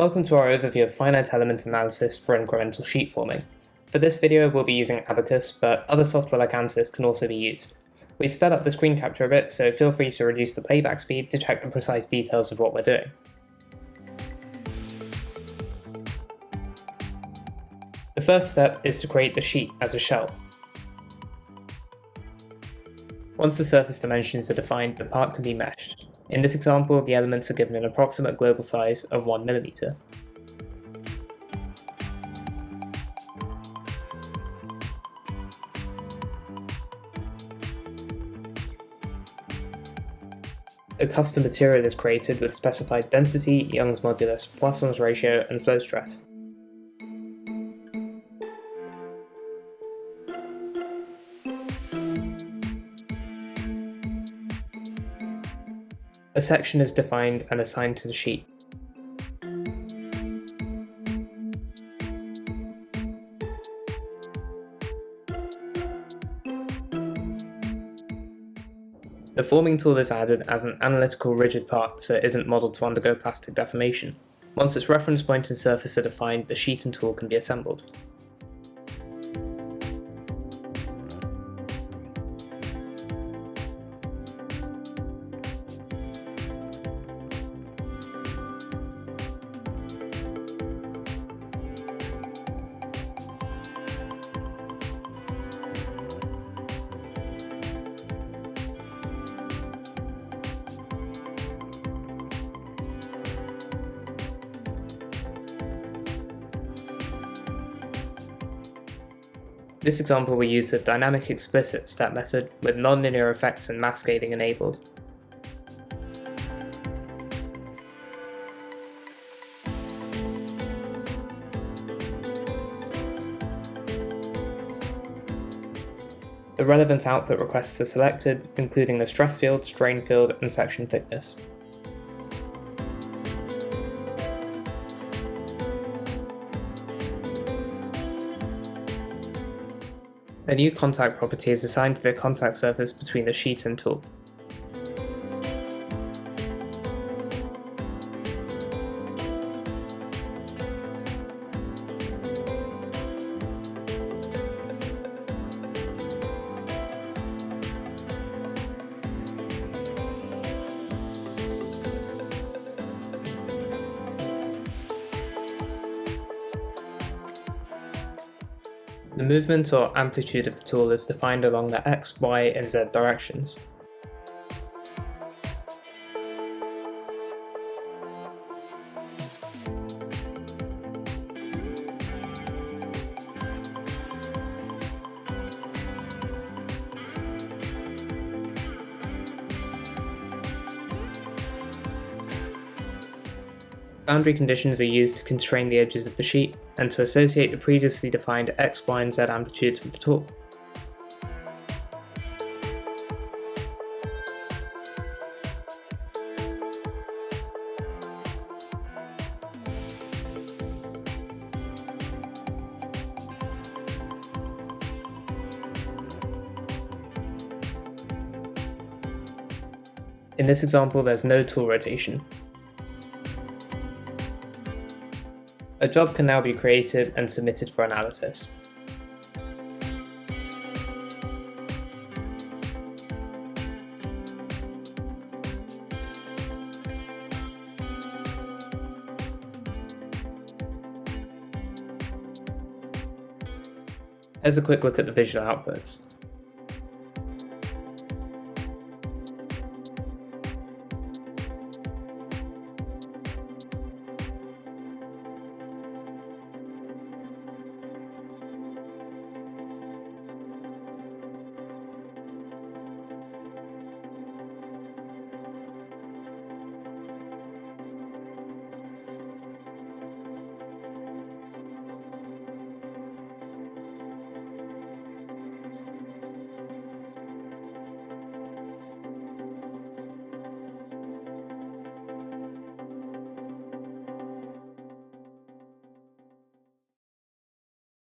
Welcome to our overview of finite element analysis for incremental sheet forming. For this video we'll be using Abacus, but other software like Ansys can also be used. We sped up the screen capture a bit, so feel free to reduce the playback speed to check the precise details of what we're doing. The first step is to create the sheet as a shell. Once the surface dimensions are defined, the part can be meshed. In this example, the elements are given an approximate global size of 1 mm. A custom material is created with specified density, Young's modulus, Poisson's ratio, and flow stress. A section is defined and assigned to the sheet. The forming tool is added as an analytical rigid part so it isn't modelled to undergo plastic deformation. Once its reference point and surface are defined, the sheet and tool can be assembled. This example will use the dynamic explicit step method with nonlinear effects and mass scaling enabled. The relevant output requests are selected, including the stress field, strain field, and section thickness. A new contact property is assigned to the contact surface between the sheet and tool. The movement or amplitude of the tool is defined along the X, Y, and Z directions. Boundary conditions are used to constrain the edges of the sheet and to associate the previously defined X, Y, and Z amplitudes with the tool. In this example, there's no tool rotation. A job can now be created and submitted for analysis. Here's a quick look at the visual outputs.